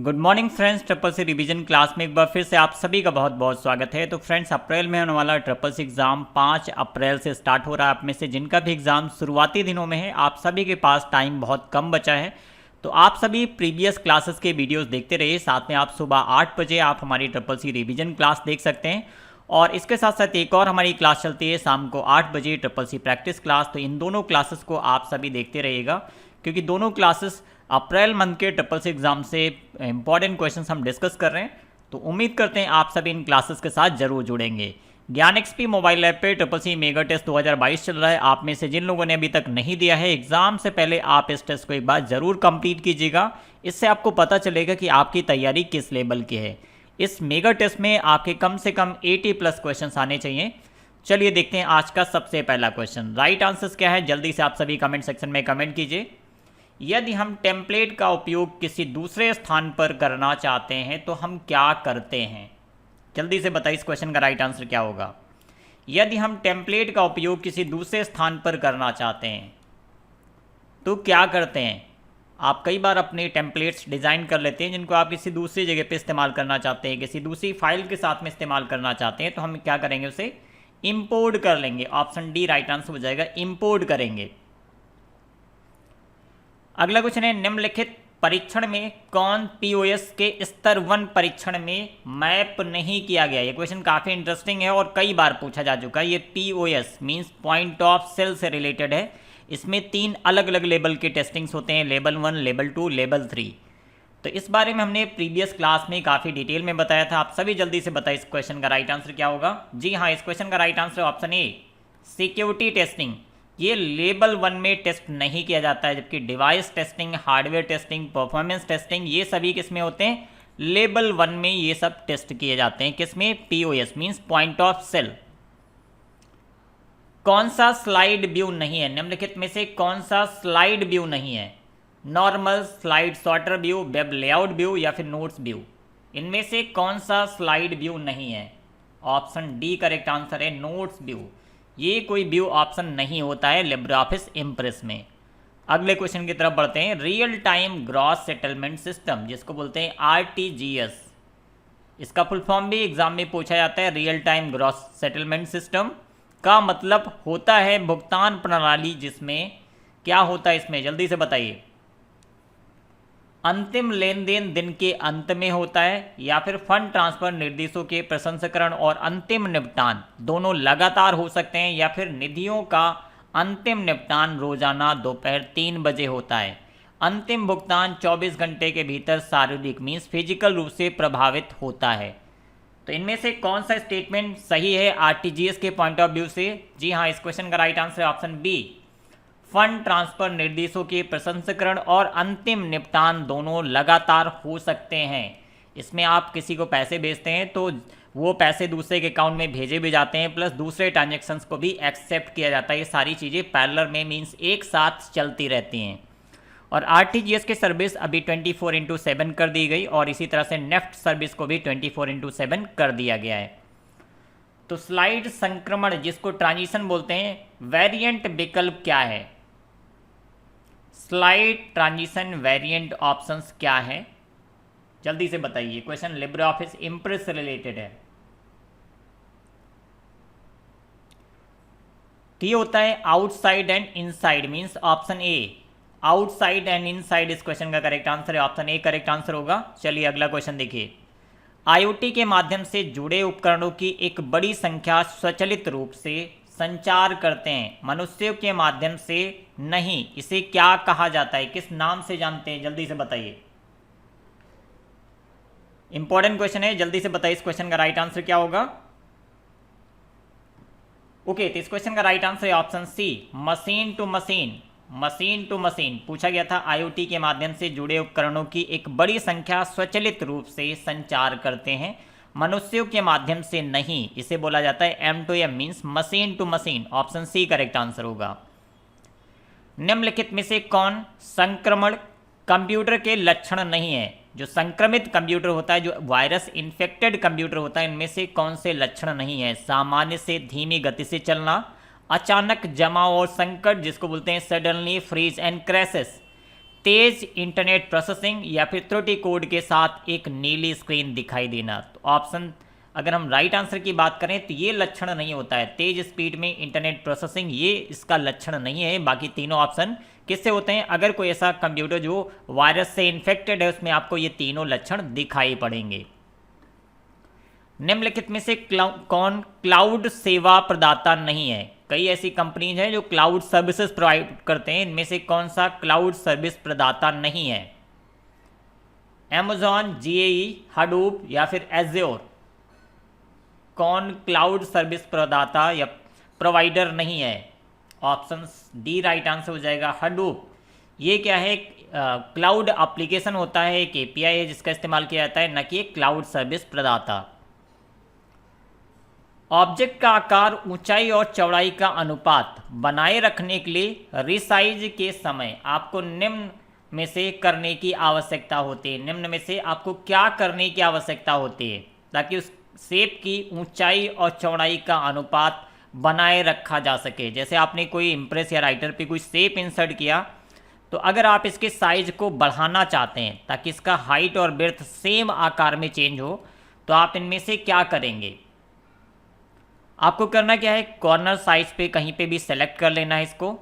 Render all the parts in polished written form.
Good morning friends, triple C revision class में एक बार फिर से आप सभी का बहुत बहुत स्वागत है। तो फ्रेंड्स, अप्रैल में होने वाला ट्रिपल सी एग्ज़ाम 5 अप्रैल से स्टार्ट हो रहा है। आप में से जिनका भी एग्ज़ाम शुरुआती दिनों में है, आप सभी के पास टाइम बहुत कम बचा है। तो आप सभी प्रीवियस क्लासेस के वीडियोस देखते रहिए। साथ में आप सुबह 8 बजे आप हमारी ट्रिपल सी रिवीजन क्लास देख सकते हैं, और इसके साथ साथ एक और हमारी क्लास चलती है शाम को 8 बजे, ट्रिपल सी प्रैक्टिस क्लास। तो इन दोनों क्लासेस को आप सभी देखते रहिएगा, क्योंकि दोनों क्लासेस अप्रैल मंथ के ट्रिपल सी एग्जाम से इंपॉर्टेंट क्वेश्चंस हम डिस्कस कर रहे हैं। तो उम्मीद करते हैं आप सभी इन क्लासेस के साथ जरूर जुड़ेंगे। ज्ञान एक्सपी मोबाइल ऐप पे ट्रिपल सी मेगा टेस्ट 2022 चल रहा है। आप में से जिन लोगों ने अभी तक नहीं दिया है, एग्जाम से पहले आप इस टेस्ट को एक बार जरूर कंप्लीट कीजिएगा। इससे आपको पता चलेगा कि आपकी तैयारी किस लेवल की है। इस मेगा टेस्ट में आपके कम से कम 80+ क्वेश्चन आने चाहिए। चलिए देखते हैं आज का सबसे पहला क्वेश्चन। राइट आंसर्स क्या है, जल्दी से आप सभी कमेंट सेक्शन में कमेंट कीजिए। यदि हम टेम्पलेट का उपयोग किसी दूसरे स्थान पर करना चाहते हैं तो हम क्या करते हैं? जल्दी से बताइए इस क्वेश्चन का राइट आंसर क्या होगा। यदि हम टेम्पलेट का उपयोग किसी दूसरे स्थान पर करना चाहते हैं तो क्या करते हैं? आप कई बार अपने टेम्पलेट्स डिज़ाइन कर लेते हैं जिनको आप किसी दूसरी जगह पे इस्तेमाल करना चाहते हैं, किसी दूसरी फाइल के साथ में इस्तेमाल करना चाहते हैं, तो हम क्या करेंगे? उसे इंपोर्ट कर लेंगे। ऑप्शन डी राइट आंसर हो जाएगा, इंपोर्ट करेंगे। अगला क्वेश्चन है, निम्नलिखित परीक्षण में कौन पीओएस के स्तर 1 परीक्षण में मैप नहीं किया गया? ये क्वेश्चन काफ़ी इंटरेस्टिंग है और कई बार पूछा जा चुका है। ये POS means point of sale से रिलेटेड है। इसमें 3 अलग अलग लेवल के टेस्टिंग्स होते हैं, लेवल 1, लेवल 2, लेवल 3। तो इस बारे में हमने प्रीवियस क्लास में काफ़ी डिटेल में बताया था। आप सभी जल्दी से बताइए इस क्वेश्चन का राइट आंसर क्या होगा। जी हाँ, इस क्वेश्चन का right answer option A, security testing. ये लेवल 1 में टेस्ट नहीं किया जाता है, जबकि device testing, hardware testing, performance testing, ये सभी किस में होते हैं? लेवल 1 में ये सब टेस्ट किए जाते हैं। किस में? POS means point of sale. कौन सा स्लाइड व्यू नहीं है? निम्नलिखित में से कौन सा स्लाइड व्यू नहीं है? Normal, slide sorter view, web layout view या फिर नोट्स व्यू? इनमें से कौन सा स्लाइड व्यू नहीं है? ऑप्शन डी करेक्ट आंसर है, नोट्स व्यू। ये कोई व्यू ऑप्शन नहीं होता है लिब्रे ऑफिस इम्प्रेस में। अगले क्वेश्चन की तरफ बढ़ते हैं। Real time gross settlement system, जिसको बोलते हैं आरटीजीएस, इसका फुल फॉर्म भी एग्जाम में पूछा जाता है। Real time gross settlement system का मतलब होता है भुगतान प्रणाली, जिसमें क्या होता है? इसमें जल्दी से बताइए। अंतिम लेन देन दिन के अंत में होता है, या फिर फंड ट्रांसफर निर्देशों के प्रसंस्करण और अंतिम निपटान दोनों लगातार हो सकते हैं, या फिर निधियों का अंतिम निपटान रोजाना दोपहर 3 बजे होता है। अंतिम भुगतान 24 घंटे के भीतर शारीरिक मीन्स फिजिकल रूप से प्रभावित होता है। तो इनमें से कौन सा स्टेटमेंट सही है आरटीजीएस के पॉइंट ऑफ व्यू से? जी हाँ, इस क्वेश्चन का right answer option B, fund transfer निर्देशों के प्रसंस्करण और अंतिम निपटान दोनों लगातार हो सकते हैं। इसमें आप किसी को पैसे भेजते हैं तो वो पैसे दूसरे के अकाउंट में भेजे भी जाते हैं, प्लस दूसरे ट्रांजेक्शन्स को भी एक्सेप्ट किया जाता है। ये सारी चीज़ें पैरेलल में मीन्स एक साथ चलती रहती हैं। और आरटीजीएस की सर्विस अभी 24/7 कर दी गई, और इसी तरह से नेफ्ट सर्विस को भी 24/7 कर दिया गया है। तो स्लाइड संक्रमण, जिसको ट्रांजिशन बोलते हैं, वेरिएंट विकल्प क्या है? स्लाइड ट्रांजिशन वेरिएंट ऑप्शंस क्या है? जल्दी से बताइए। क्वेश्चन लिब्रे ऑफिस इम्प्रेस से रिलेटेड है। ये होता है outside and inside means option A, outside and inside इस क्वेश्चन का करेक्ट आंसर है। ऑप्शन ए करेक्ट आंसर होगा। चलिए अगला क्वेश्चन देखिए। आईओटी के माध्यम से जुड़े उपकरणों की एक बड़ी संख्या स्वचालित रूप से संचार करते हैं, मनुष्यों के माध्यम से नहीं। इसे क्या कहा जाता है? किस नाम से जानते हैं? जल्दी से बताइए। इंपॉर्टेंट क्वेश्चन है, जल्दी से बताइए इस क्वेश्चन का राइट आंसर क्या होगा। ओके, तो इस क्वेश्चन का राइट आंसर है option C, machine to machine. Machine to machine पूछा गया था। आईओटी के माध्यम से जुड़े उपकरणों की एक बड़ी संख्या स्वचालित रूप से संचार करते हैं, मनुष्यों के माध्यम से नहीं। इसे बोला जाता है M2M means machine to machine. Option C correct answer होगा। निम्नलिखित में से कौन संक्रमण कंप्यूटर के लक्षण नहीं है? जो संक्रमित कंप्यूटर होता है, जो वायरस इन्फेक्टेड कंप्यूटर होता है, इनमें से कौन से लक्षण नहीं है? सामान्य से धीमी गति से चलना, अचानक जमाव और संकट, जिसको बोलते हैं सडनली फ्रीज एंड क्रैशेस, तेज इंटरनेट प्रोसेसिंग या फिर त्रुटि कोड के साथ एक नीली स्क्रीन दिखाई देना। तो ऑप्शन, अगर हम राइट आंसर की बात करें तो ये लक्षण नहीं होता है, तेज स्पीड में इंटरनेट प्रोसेसिंग ये इसका लक्षण नहीं है। बाकी तीनों ऑप्शन किससे होते हैं, अगर कोई ऐसा कंप्यूटर जो वायरस से इन्फेक्टेड है उसमें आपको ये तीनों लक्षण दिखाई पड़ेंगे। निम्नलिखित में से कौन क्लाउड सेवा प्रदाता नहीं है। कई ऐसी कंपनीज हैं जो क्लाउड सर्विसेज प्रोवाइड करते हैं, इनमें से कौन सा क्लाउड सर्विस प्रदाता नहीं है। Amazon, GAE, हडूप या फिर एज्योर, कौन क्लाउड सर्विस प्रदाता या प्रोवाइडर नहीं है। ऑप्शन डी राइट आंसर हो जाएगा, हडूप। ये क्या है, क्लाउड एप्लीकेशन होता है, एक API है जिसका इस्तेमाल किया जाता है, न कि क्लाउड सर्विस प्रदाता। ऑब्जेक्ट का आकार, ऊंचाई और चौड़ाई का अनुपात बनाए रखने के लिए रिसाइज के समय आपको निम्न में से करने की आवश्यकता होती है। निम्न में से आपको क्या करने की आवश्यकता होती है ताकि उस शेप की ऊंचाई और चौड़ाई का अनुपात बनाए रखा जा सके। जैसे आपने कोई इम्प्रेस या राइटर पे कोई शेप इंसर्ट किया, तो अगर आप इसके साइज को बढ़ाना चाहते हैं ताकि इसका हाइट और ब्रेड्थ सेम आकार में चेंज हो, तो आप इनमें से क्या करेंगे। आपको करना क्या है, कॉर्नर साइज पे कहीं पे भी सेलेक्ट कर लेना है इसको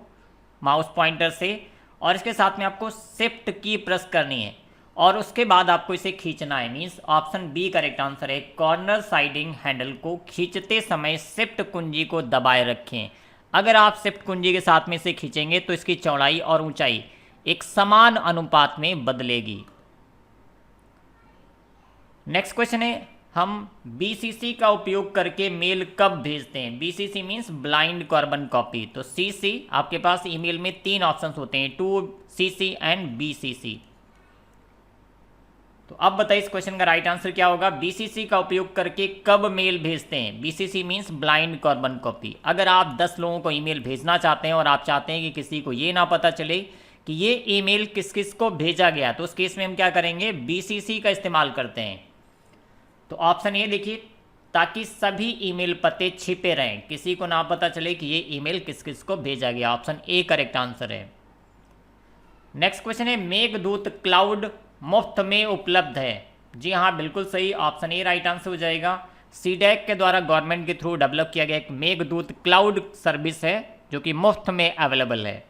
माउस पॉइंटर से, और इसके साथ में आपको शिफ्ट की प्रेस करनी है और उसके बाद आपको इसे खींचना है। Means option B correct answer है। कॉर्नर साइडिंग हैंडल को खींचते समय शिफ्ट कुंजी को दबाए रखें। अगर आप शिफ्ट कुंजी के साथ में इसे खींचेंगे तो इसकी चौड़ाई और ऊंचाई एक समान अनुपात में बदलेगी। नेक्स्ट क्वेश्चन है, हम BCC का उपयोग करके मेल कब भेजते हैं। BCC means blind carbon copy. तो CC, आपके पास ईमेल में 3 ऑप्शंस होते हैं, 2CC एंड BCC। तो अब बताइए इस क्वेश्चन का राइट आंसर क्या होगा। BCC का उपयोग करके कब मेल भेजते हैं। BCC means blind carbon copy. अगर आप 10 लोगों को ईमेल भेजना चाहते हैं और आप चाहते हैं कि किसी को ये ना पता चले कि ये ईमेल किस किस को भेजा गया, तो उस केस में हम क्या करेंगे, BCC का इस्तेमाल करते हैं। तो ऑप्शन ये देखिए, ताकि सभी ईमेल पते छिपे रहें, किसी को ना पता चले कि ये ईमेल किस किस को भेजा गया। ऑप्शन ए करेक्ट आंसर है। नेक्स्ट क्वेश्चन है, मेघदूत क्लाउड मुफ्त में उपलब्ध है। जी हाँ, बिल्कुल सही, ऑप्शन ए राइट आंसर हो जाएगा। CDAC के द्वारा गवर्नमेंट के थ्रू डेवलप किया गया एक मेघदूत क्लाउड सर्विस है जो कि मुफ्त में अवेलेबल है।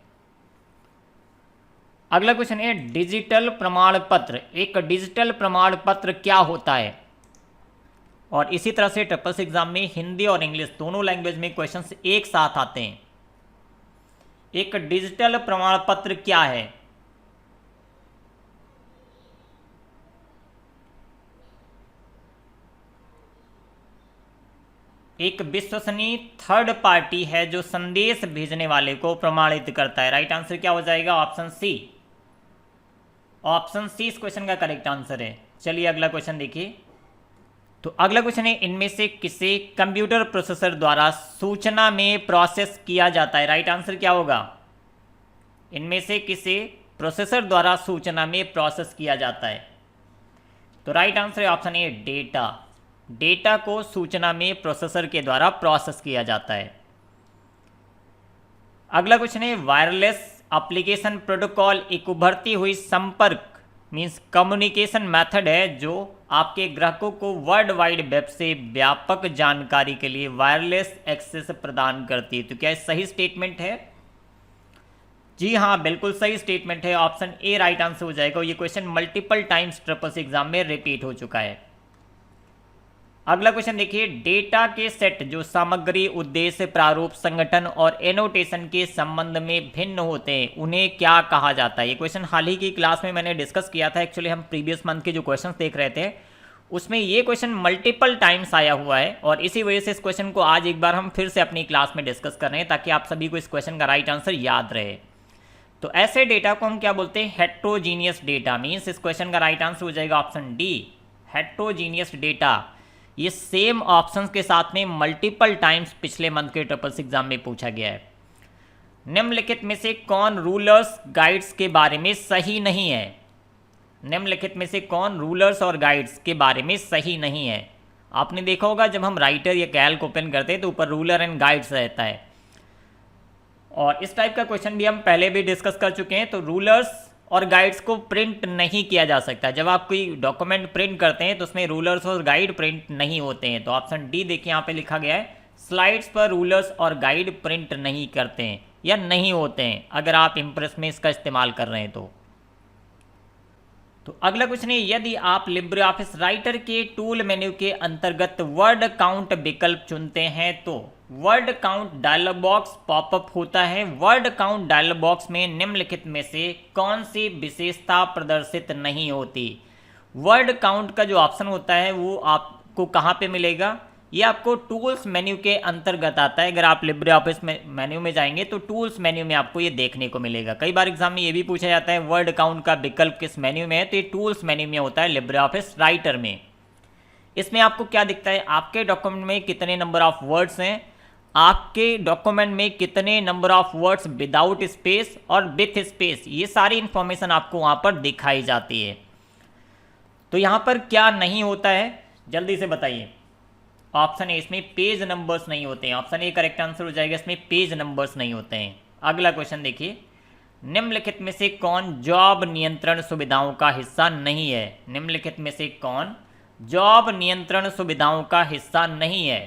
अगला क्वेश्चन है, डिजिटल प्रमाण पत्र। एक डिजिटल प्रमाण पत्र क्या होता है। और इसी तरह से ट्रिपल एग्जाम में हिंदी और इंग्लिश दोनों लैंग्वेज में क्वेश्चंस एक साथ आते हैं। एक डिजिटल प्रमाण पत्र क्या है। एक विश्वसनीय थर्ड पार्टी है जो संदेश भेजने वाले को प्रमाणित करता है। राइट आंसर क्या हो जाएगा, ऑप्शन सी। ऑप्शन सी इस क्वेश्चन का करेक्ट आंसर है। चलिए अगला क्वेश्चन देखिए। तो अगला क्वेश्चन है, इनमें से किसे कंप्यूटर प्रोसेसर द्वारा सूचना में प्रोसेस किया जाता है। राइट आंसर क्या होगा, इनमें से किसे प्रोसेसर द्वारा सूचना में प्रोसेस किया जाता है। तो राइट आंसर है ऑप्शन ए, डेटा। डेटा को सूचना में प्रोसेसर के द्वारा प्रोसेस किया जाता है। अगला क्वेश्चन है, वायरलेस एप्लीकेशन प्रोटोकॉल एक उभरती हुई संपर्क मीन्स कम्युनिकेशन मेथड है जो आपके ग्राहकों को वर्ल्ड वाइड वेब से व्यापक जानकारी के लिए वायरलेस एक्सेस प्रदान करती है। तो क्या सही स्टेटमेंट है। जी हाँ, बिल्कुल सही स्टेटमेंट है, ऑप्शन ए राइट आंसर हो जाएगा। ये question multiple times triple exam में रिपीट हो चुका है। अगला क्वेश्चन देखिए, डेटा के सेट जो सामग्री, उद्देश्य, प्रारूप, संगठन और एनोटेशन के संबंध में भिन्न होते हैं उन्हें क्या कहा जाता है। ये क्वेश्चन हाल ही की क्लास में मैंने डिस्कस किया था। एक्चुअली हम प्रीवियस मंथ के जो क्वेश्चंस देख रहे थे उसमें ये क्वेश्चन मल्टीपल टाइम्स आया हुआ है और इसी वजह से इस क्वेश्चन को आज एक बार हम फिर से अपनी क्लास में डिस्कस कर रहे हैं ताकि आप सभी को इस क्वेश्चन का राइट आंसर याद रहे। तो ऐसे डेटा को हम क्या बोलते हैं, हेट्रोजीनियस डेटा। मीन्स इस क्वेश्चन का राइट आंसर हो जाएगा ऑप्शन डी, हेट्रोजीनियस डेटा। ये सेम ऑप्शंस के साथ में मल्टीपल टाइम्स पिछले मंथ के ट्रिपल एग्जाम में पूछा गया है। निम्नलिखित में से कौन रूलर्स गाइड्स के बारे में सही नहीं है। निम्नलिखित में से कौन रूलर्स और गाइड्स के बारे में सही नहीं है। आपने देखा होगा जब हम राइटर या कैल्क ओपन करते हैं तो ऊपर रूलर एंड गाइड्स रहता है और इस टाइप का क्वेश्चन भी हम पहले भी डिस्कस कर चुके हैं। तो रूलर्स और गाइड्स को प्रिंट नहीं किया जा सकता। जब आप कोई डॉक्यूमेंट प्रिंट करते हैं तो उसमें रूलर्स और गाइड प्रिंट नहीं होते हैं। तो ऑप्शन डी देखिए यहाँ पे लिखा गया है, स्लाइड्स पर रूलर्स और गाइड प्रिंट नहीं करते हैं या नहीं होते हैं अगर आप इम्प्रेस में इसका इस्तेमाल कर रहे हैं तो। अगला क्वेश्चन है, यदि आप लिब्रे ऑफिस राइटर के टूल मेन्यू के अंतर्गत वर्ड काउंट विकल्प चुनते हैं तो word count dialog box popup होता है। वर्ड काउंट डायलॉग बॉक्स में निम्नलिखित में से कौन सी विशेषता प्रदर्शित नहीं होती? वर्ड काउंट का जो ऑप्शन होता है वो आपको कहाँ पे मिलेगा? ये आपको टूल्स मेन्यू के अंतर्गत आता है। अगर आप लिब्रे ऑफिस मेन्यू में जाएंगे तो टूल्स मेन्यू में आपको ये देखने को मिलेगा। कई बार एग्जाम में ये भी पूछा जाता है वर्ड काउंट का विकल्प किस मेन्यू में है, तो ये टूल्स मेन्यू में होता है लिब्रे ऑफिस राइटर में। इसमें आपको क्या दिखता है, आपके डॉक्यूमेंट में कितने नंबर ऑफ वर्ड्स हैं, आपके डॉक्यूमेंट में कितने number of words without space और विथ स्पेस, ये सारी इंफॉर्मेशन आपको वहाँ पर दिखाई जाती है। तो यहाँ पर क्या नहीं होता है जल्दी से बताइए। ऑप्शन ए, इसमें पेज नंबर्स नहीं होते हैं। ऑप्शन ए करेक्ट आंसर हो जाएगा, इसमें पेज नंबर्स नहीं होते हैं। अगला क्वेश्चन देखिए, निम्नलिखित में से कौन जॉब नियंत्रण सुविधाओं का हिस्सा नहीं है? निम्नलिखित में से कौन जॉब नियंत्रण सुविधाओं का हिस्सा नहीं है?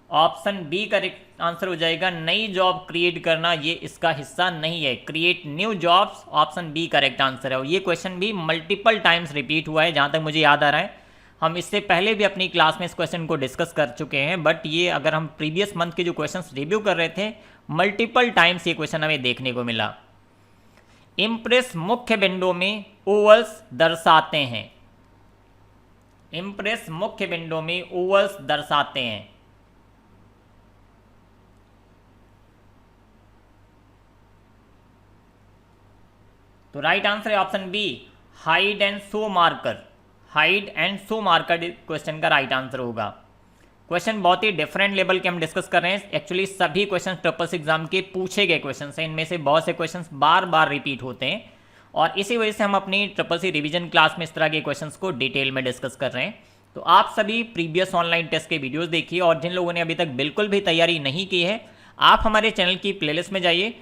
ऑप्शन बी करेक्ट आंसर हो जाएगा, नई जॉब क्रिएट करना ये इसका हिस्सा नहीं है। Create new jobs, option B correct answer है। और ये क्वेश्चन भी मल्टीपल टाइम्स रिपीट हुआ है, जहाँ तक मुझे याद आ रहा है। हम इससे पहले भी अपनी क्लास में इस क्वेश्चन को डिस्कस कर चुके हैं, बट ये अगर हम प्रीवियस मंथ के जो क्वेश्चंस रिव्यू कर रहे थे, मल्टीपल टाइम्स ये क्वेश्चन हमें देखने को मिला। इम्प्रेस मुख्य विंडो में ओवल्स दर्शाते हैं। इम्प्रेस मुख्य विंडो में ओवल्स दर्शाते हैं। तो राइट आंसर है option B, hide and show marker. Hide and show marker question का राइट आंसर होगा। क्वेश्चन बहुत ही डिफरेंट लेवल के हम डिस्कस कर रहे हैं। एक्चुअली सभी क्वेश्चन ट्रिपल एग्जाम के पूछे गए क्वेश्चन हैं, इनमें से बहुत से क्वेश्चन बार बार रिपीट होते हैं और इसी वजह से हम अपनी ट्रिपल सी रिविजन क्लास में इस तरह के क्वेश्चन को डिटेल में डिस्कस कर रहे हैं। तो आप सभी प्रीवियस ऑनलाइन टेस्ट के वीडियोज़ देखिए और जिन लोगों ने अभी तक बिल्कुल भी तैयारी नहीं की है, आप हमारे चैनल की प्लेलिस्ट में जाइए।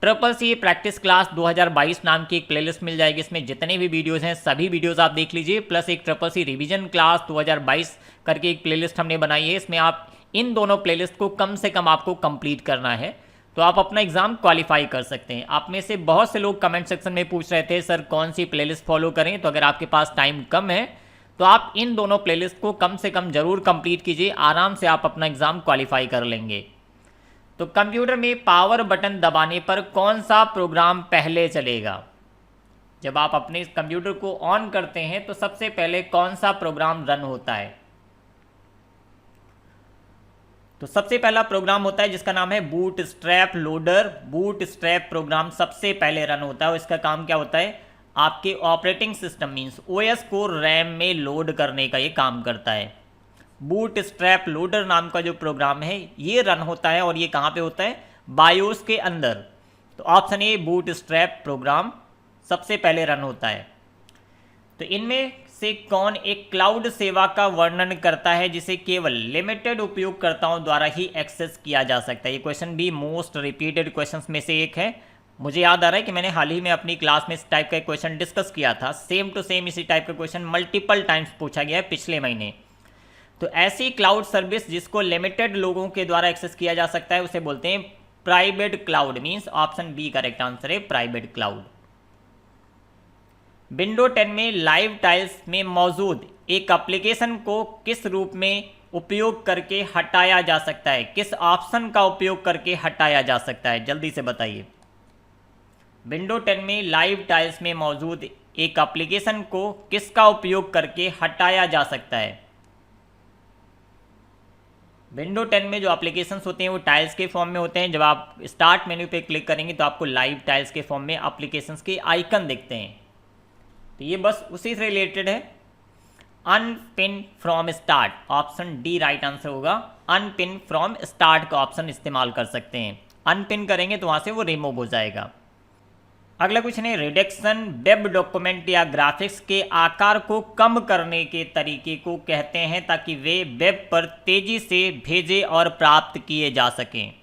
ट्रिपल सी प्रैक्टिस क्लास 2022 नाम की एक प्लेलिस्ट मिल जाएगी। इसमें जितने भी वीडियोस हैं सभी वीडियोस आप देख लीजिए, प्लस एक ट्रिपल सी रिवीजन क्लास 2022 करके एक प्लेलिस्ट हमने बनाई है। इसमें आप इन दोनों प्लेलिस्ट को कम से कम आपको कंप्लीट करना है तो आप अपना एग्जाम क्वालिफाई कर सकते हैं। आप में से बहुत से लोग कमेंट सेक्शन में पूछ रहे थे सर कौन सी प्लेलिस्ट फॉलो करें, तो अगर आपके पास टाइम कम है तो आप इन दोनों प्लेलिस्ट को कम से कम जरूर कंप्लीट कीजिए, आराम से आप अपना एग्जाम क्वालिफाई कर लेंगे। तो कंप्यूटर में पावर बटन दबाने पर कौन सा प्रोग्राम पहले चलेगा? जब आप अपने कंप्यूटर को ऑन करते हैं तो सबसे पहले कौन सा प्रोग्राम रन होता है? तो सबसे पहला प्रोग्राम होता है जिसका नाम है बूटस्ट्रैप लोडर। बूटस्ट्रैप प्रोग्राम सबसे पहले रन होता है और इसका काम क्या होता है, आपके ऑपरेटिंग सिस्टम मींस ओएस को रैम में लोड करने का ये काम करता है। बूटस्ट्रैप लोडर नाम का जो प्रोग्राम है ये रन होता है और ये कहाँ पे होता है, बायोस के अंदर। तो ऑप्शन ए बूटस्ट्रैप प्रोग्राम सबसे पहले रन होता है। तो इनमें से कौन एक क्लाउड सेवा का वर्णन करता है जिसे केवल लिमिटेड उपयोगकर्ताओं द्वारा ही एक्सेस किया जा सकता है? ये क्वेश्चन भी मोस्ट रिपीटेड क्वेश्चंस में से एक है। मुझे याद आ रहा है कि मैंने हाल ही में अपनी क्लास में इस टाइप का क्वेश्चन डिस्कस किया था। सेम टू सेम इसी टाइप का क्वेश्चन मल्टीपल टाइम्स पूछा गया है पिछले महीने। तो ऐसी क्लाउड सर्विस जिसको लिमिटेड लोगों के द्वारा एक्सेस किया जा सकता है उसे बोलते हैं private cloud. Means option B correct answer है, प्राइवेट क्लाउड। विंडो 10 में लाइव टाइल्स में मौजूद एक एप्लीकेशन को किस रूप में उपयोग करके हटाया जा सकता है? किस ऑप्शन का उपयोग करके हटाया जा सकता है? जल्दी से बताइए। विंडो 10 में लाइव टाइल्स में मौजूद एक एप्लीकेशन को किसका उपयोग करके हटाया जा सकता है? विंडो 10 में जो एप्लीकेशंस होते हैं वो टाइल्स के फॉर्म में होते हैं। जब आप स्टार्ट मेन्यू पे क्लिक करेंगे तो आपको लाइव टाइल्स के फॉर्म में एप्लीकेशंस के आइकन दिखते हैं। तो ये बस उसी से रिलेटेड है। Unpin from start, option D right answer होगा। अनपिन फ्रॉम स्टार्ट का ऑप्शन इस्तेमाल कर सकते हैं। अनपिन करेंगे तो वहाँ से वो रिमूव हो जाएगा। अगला क्वेश्चन है, रिडक्शन वेब डॉक्यूमेंट या ग्राफिक्स के आकार को कम करने के तरीके को कहते हैं ताकि वे वेब पर तेजी से भेजे और प्राप्त किए जा सकें।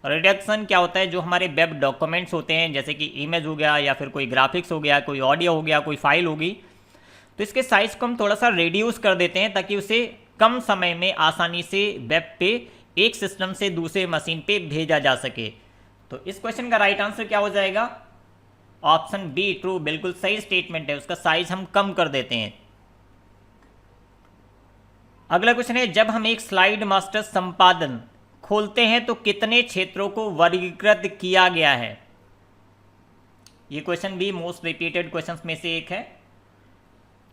रिडक्शन क्या होता है, जो हमारे वेब डॉक्यूमेंट्स होते हैं जैसे कि इमेज हो गया या फिर कोई ग्राफिक्स हो गया, कोई ऑडियो हो गया, कोई फाइल होगी, तो इसके साइज़ को हम थोड़ा सा रिड्यूस कर देते हैं ताकि उसे कम समय में आसानी से वेब पे एक सिस्टम से दूसरे मशीन पे भेजा जा सके। तो इस क्वेश्चन का राइट आंसर क्या हो जाएगा, ऑप्शन बी ट्रू, बिल्कुल सही स्टेटमेंट है, उसका साइज हम कम कर देते हैं। अगला क्वेश्चन है, जब हम एक स्लाइड मास्टर संपादन खोलते हैं तो कितने क्षेत्रों को वर्गीकृत किया गया है। ये क्वेश्चन भी मोस्ट रिपीटेड क्वेश्चंस में से एक है।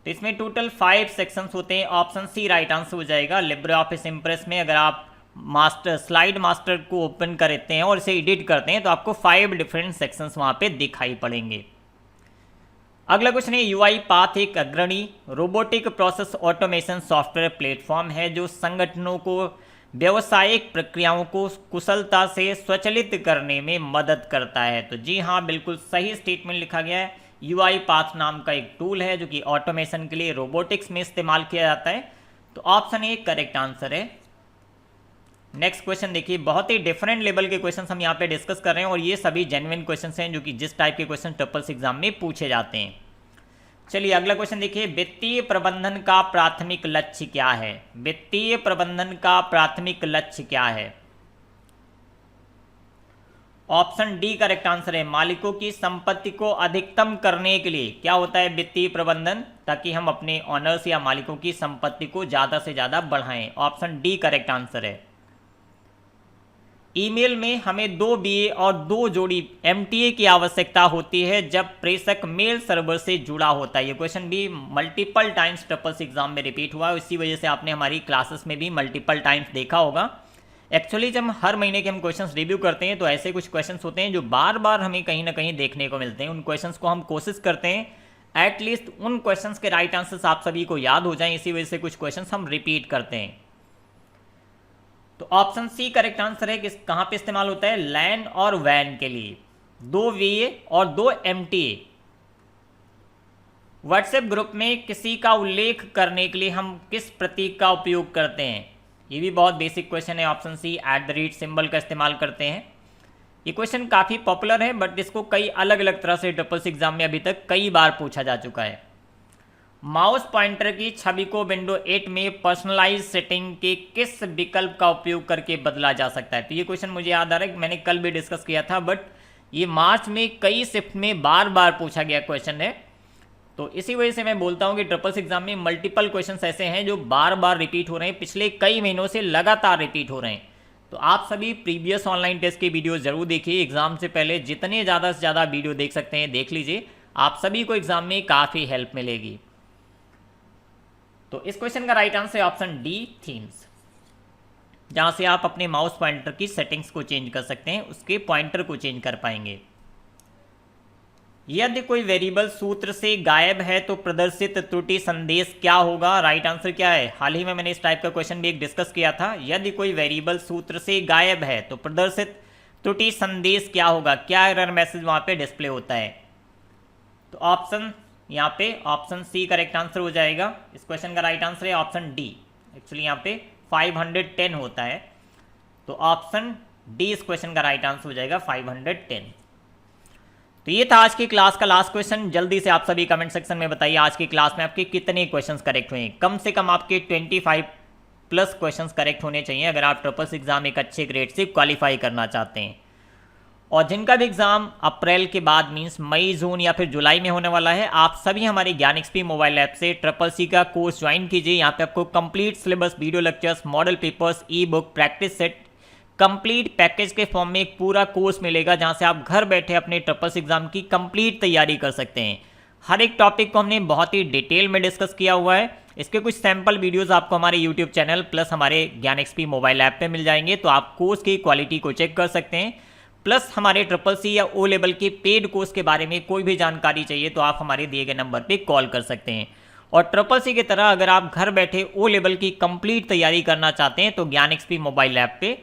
तो इसमें टोटल 5 सेक्शंस होते हैं, ऑप्शन सी राइट आंसर हो जाएगा। लिब्रे ऑफिस इम्प्रेस में अगर आप स्लाइड मास्टर को ओपन करते हैं और इसे एडिट करते हैं तो आपको 5 डिफरेंट सेक्शंस वहां पे दिखाई पड़ेंगे। अगला क्वेश्चन है, यूआई पाथ एक अग्रणी robotic process automation software platform है जो संगठनों को व्यावसायिक प्रक्रियाओं को कुशलता से स्वचालित करने में मदद करता है। तो जी हाँ, बिल्कुल सही स्टेटमेंट लिखा गया है। यूआई पाथ नाम का एक टूल है जो कि ऑटोमेशन के लिए रोबोटिक्स में इस्तेमाल किया जाता है। तो ऑप्शन ए करेक्ट आंसर है। नेक्स्ट क्वेश्चन देखिए, बहुत ही डिफरेंट लेवल के क्वेश्चन हम यहाँ पे डिस्कस कर रहे हैं और ये सभी जेन्युइन क्वेश्चन हैं जो कि जिस टाइप के क्वेश्चन ट्रिपल्स एग्जाम में पूछे जाते हैं। चलिए अगला क्वेश्चन देखिए, वित्तीय प्रबंधन का प्राथमिक लक्ष्य क्या है। वित्तीय प्रबंधन का प्राथमिक लक्ष्य क्या है, ऑप्शन डी करेक्ट आंसर है। मालिकों की संपत्ति को अधिकतम करने के लिए क्या होता है वित्तीय प्रबंधन, ताकि हम अपने ऑनर्स या मालिकों की संपत्ति को ज़्यादा से ज़्यादा बढ़ाएं। ऑप्शन डी करेक्ट आंसर है। ईमेल में हमें 2 बीए और 2 जोड़ी एमटीए की आवश्यकता होती है जब प्रेषक मेल सर्वर से जुड़ा होता है। ये क्वेश्चन भी मल्टीपल टाइम्स ट्रिपल्स एग्जाम में रिपीट हुआ है, इसी वजह से आपने हमारी क्लासेस में भी मल्टीपल टाइम्स देखा होगा। एक्चुअली जब हर महीने के हम क्वेश्चंस रिव्यू करते हैं तो ऐसे कुछ क्वेश्चंस होते हैं जो बार बार हमें कहीं ना कहीं देखने को मिलते हैं। उन क्वेश्चंस को हम कोशिश करते हैं एटलीस्ट उन क्वेश्चंस के राइट आंसर्स आप सभी को याद हो जाएं, इसी वजह से कुछ क्वेश्चंस हम रिपीट करते हैं। तो ऑप्शन सी करेक्ट आंसर है। किस कहाँ पे इस्तेमाल होता है, लैन और वैन के लिए। 2 वीए और 2 एमटीए। व्हाट्सएप ग्रुप में किसी का उल्लेख करने के लिए हम किस प्रतीक का उपयोग करते हैं। ये भी बहुत बेसिक क्वेश्चन है। ऑप्शन सी @ सिंबल का इस्तेमाल करते हैं। ये क्वेश्चन काफ़ी पॉपुलर है बट इसको कई अलग अलग तरह से ट्रिपल्स एग्जाम में अभी तक कई बार पूछा जा चुका है। माउस पॉइंटर की छवि को विंडो 8 में पर्सनलाइज सेटिंग के किस विकल्प का उपयोग करके बदला जा सकता है। तो ये क्वेश्चन मुझे याद आ रहा है कि मैंने कल भी डिस्कस किया था बट ये मार्च में कई शिफ्ट में बार बार पूछा गया क्वेश्चन है। तो इसी वजह से मैं बोलता हूँ कि ट्रिपल्स एग्जाम में मल्टीपल क्वेश्चंस ऐसे हैं जो बार बार रिपीट हो रहे हैं, पिछले कई महीनों से लगातार रिपीट हो रहे हैं। तो आप सभी प्रीवियस ऑनलाइन टेस्ट के वीडियो जरूर देखिए। एग्जाम से पहले जितने ज़्यादा से ज़्यादा वीडियो देख सकते हैं देख लीजिए, आप सभी को एग्जाम में काफ़ी हेल्प मिलेगी। तो इस क्वेश्चन का राइट आंसर है ऑप्शन डी थीम्स, जहां से आप अपने माउस पॉइंटर की सेटिंग्स को चेंज कर सकते हैं, उसके पॉइंटर को चेंज कर पाएंगे। यदि कोई वेरिएबल सूत्र से गायब है तो प्रदर्शित त्रुटि संदेश क्या होगा। राइट आंसर क्या है, हाल ही में मैंने इस टाइप का क्वेश्चन भी एक डिस्कस किया था। यदि कोई वेरिएबल सूत्र से गायब है तो प्रदर्शित त्रुटि संदेश क्या होगा, क्या एरर मैसेज वहां पे डिस्प्ले होता है। तो ऑप्शन यहाँ पे ऑप्शन सी करेक्ट आंसर हो जाएगा। इस क्वेश्चन का राइट आंसर है ऑप्शन डी। एक्चुअली यहाँ पे 510 होता है, तो ऑप्शन डी इस क्वेश्चन का राइट आंसर हो जाएगा 510। तो ये था आज की क्लास का लास्ट क्वेश्चन। जल्दी से आप सभी कमेंट सेक्शन में बताइए आज की क्लास में आपके कितने क्वेश्चंस करेक्ट हुए हैं। कम से कम आपके 25+ क्वेश्चंस करेक्ट होने चाहिए अगर आप ट्रिपल्स एग्जाम एक अच्छे ग्रेड से क्वालिफाई करना चाहते हैं। और जिनका भी एग्जाम अप्रैल के बाद मींस मई, जून या फिर जुलाई में होने वाला है, आप सभी हमारे ज्ञान एक्सपी मोबाइल ऐप से ट्रिपल-सी का कोर्स ज्वाइन कीजिए। यहाँ पे आपको complete syllabus, video lectures, model papers, ई book, practice set, complete package के फॉर्म में एक पूरा कोर्स मिलेगा जहाँ से आप घर बैठे अपने ट्रिपल-सी एग्जाम की कंप्लीट तैयारी कर सकते हैं। हर एक टॉपिक को हमने बहुत ही डिटेल में डिस्कस किया हुआ है। इसके कुछ सैम्पल वीडियोस आपको हमारे यूट्यूब चैनल प्लस हमारे ज्ञान एक्सपी मोबाइल ऐप पे मिल जाएंगे, तो आप कोर्स की क्वालिटी को चेक कर सकते हैं। प्लस हमारे ट्रिपल-सी या ओ लेवल के पेड कोर्स के बारे में कोई भी जानकारी चाहिए तो आप हमारे दिए गए नंबर पे कॉल कर सकते हैं। और ट्रिपल-सी की तरह अगर आप घर बैठे ओ लेवल की कंप्लीट तैयारी करना चाहते हैं तो ज्ञान एक्सपी मोबाइल ऐप पे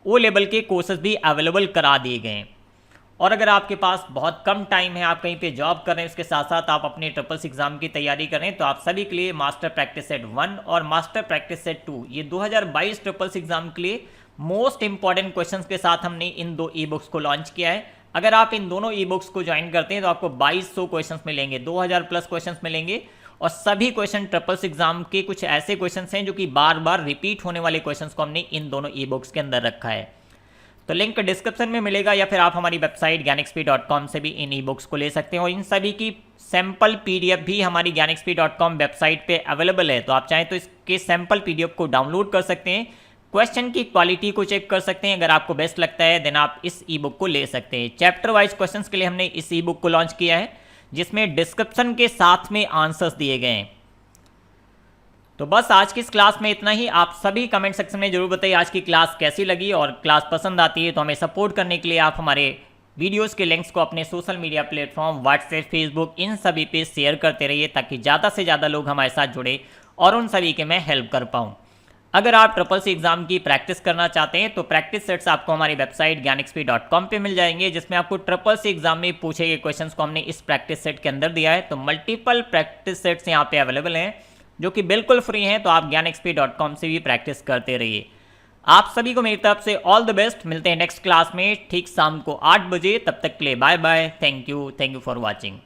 ओ लेवल के कोर्सेज भी अवेलेबल करा दिए गए हैं। और अगर आपके पास बहुत कम टाइम है, आप कहीं पे जॉब कर रहे हैं, उसके साथ साथ आप अपने ट्रिपल-सी एग्जाम की तैयारी करें, तो आप सभी के लिए मास्टर प्रैक्टिस सेट 1 और मास्टर प्रैक्टिस सेट 2 ये 2022 ट्रिपल-सी एग्जाम के लिए मोस्ट इंपॉर्टेंट क्वेश्चंस के साथ हमने इन 2 ई बुक्स को लॉन्च किया है। अगर आप इन दोनों ई बुक्स को ज्वाइन करते हैं तो आपको 2200 क्वेश्चंस मिलेंगे, 2000 प्लस क्वेश्चंस मिलेंगे। और सभी क्वेश्चन ट्रिपल्स एग्जाम के कुछ ऐसे क्वेश्चंस हैं जो कि बार बार रिपीट होने वाले क्वेश्चंस को हमने इन दोनों ई बुक्स के अंदर रखा है। तो लिंक डिस्क्रिप्शन में मिलेगा या फिर आप हमारी वेबसाइट ज्ञानxp.com से भी इन ई बुक्स को ले सकते हैं। और इन सभी की सैम्पल पीडीएफ भी हमारी ज्ञानxp.com वेबसाइट पे अवेलेबल है, तो आप चाहें तो इसके सैम्पल पीडीएफ को डाउनलोड कर सकते हैं, क्वेश्चन की क्वालिटी को चेक कर सकते हैं। अगर आपको बेस्ट लगता है देन आप इस ई बुक को ले सकते हैं। चैप्टर वाइज क्वेश्चंस के लिए हमने इस ई बुक को लॉन्च किया है, जिसमें डिस्क्रिप्शन के साथ में आंसर्स दिए गए हैं। तो बस आज की इस क्लास में इतना ही। आप सभी कमेंट सेक्शन में जरूर बताइए आज की क्लास कैसी लगी, और क्लास पसंद आती है तो हमें सपोर्ट करने के लिए आप हमारे वीडियोस के लिंक्स को अपने social media platform WhatsApp, Facebook, इन सभी पे शेयर करते रहिए, ताकि ज़्यादा से ज़्यादा लोग हमारे साथ जुड़े और उन सभी के मैं हेल्प कर पाऊँ। अगर आप ट्रिपल सी एग्जाम की प्रैक्टिस करना चाहते हैं तो प्रैक्टिस सेट्स आपको हमारी वेबसाइट ज्ञानxp.com पे मिल जाएंगे, जिसमें आपको ट्रिपल सी एग्जाम में पूछे गए क्वेश्चंस को हमने इस प्रैक्टिस सेट के अंदर दिया है। तो मल्टीपल प्रैक्टिस सेट्स यहाँ पे अवेलेबल हैं जो कि बिल्कुल फ्री हैं, तो आप ज्ञानxp.com से भी प्रैक्टिस करते रहिए। आप सभी को मेरी तरफ से ऑल द बेस्ट। मिलते हैं नेक्स्ट क्लास में ठीक शाम को 8 बजे। तब तक के लिए bye bye. Thank you for watching.